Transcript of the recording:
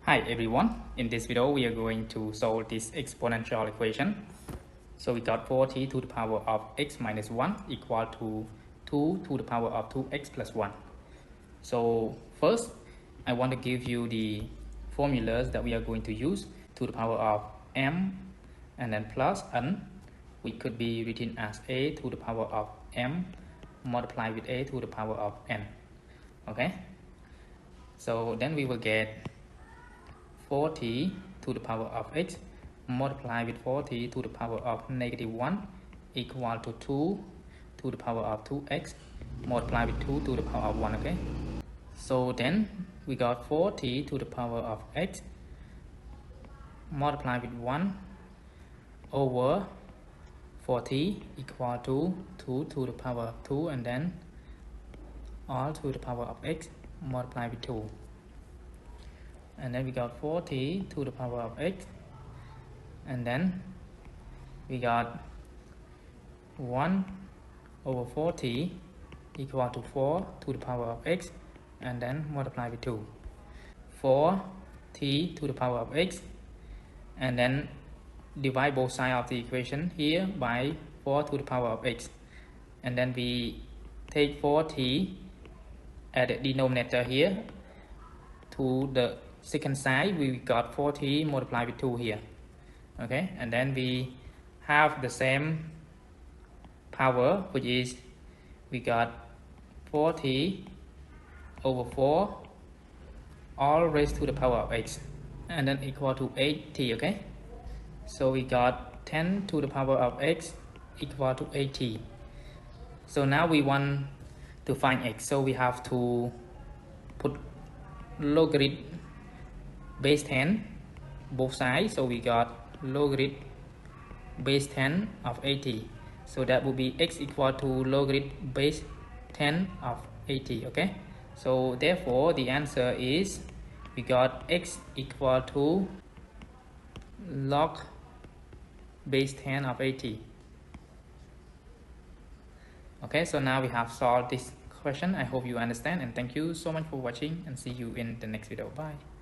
Hi everyone, in this video we are going to solve this exponential equation. So we got 4t to the power of x minus 1 equal to 2 to the power of 2x plus 1. So first I want to give you the formulas that we are going to use. To the power of m and then plus n, which could be written as a to the power of m multiplied with a to the power of n. Okay, so then we will get 4t to the power of x multiplied with 4t to the power of negative 1 equal to 2 to the power of 2x multiplied with 2 to the power of 1. Okay, so then we got 4t to the power of x multiplied with 1 over 4t equal to 2 to the power of 2 and then all to the power of x multiplied with 2. And then we got 4t to the power of x, and then we got 1 over 4t equal to 4 to the power of x and then multiply with 2. 4t to the power of x, and then divide both sides of the equation here by 4 to the power of x, and then we take 4t at the denominator here to the second side. We got 4t multiplied with 2 here. Okay, and then we have the same power, which is we got 4t over 4 all raised to the power of x and then equal to 8t. Okay, so we got 10 to the power of x equal to 8t. So now we want to find x, so we have to put logarithm base 10 both sides. So we got logarithm base 10 of 80, so that would be x equal to logarithm base 10 of 80. Okay, so therefore the answer is we got x equal to log base 10 of 80. Okay, so now we have solved this question. I hope you understand, and thank you so much for watching, and see you in the next video. Bye.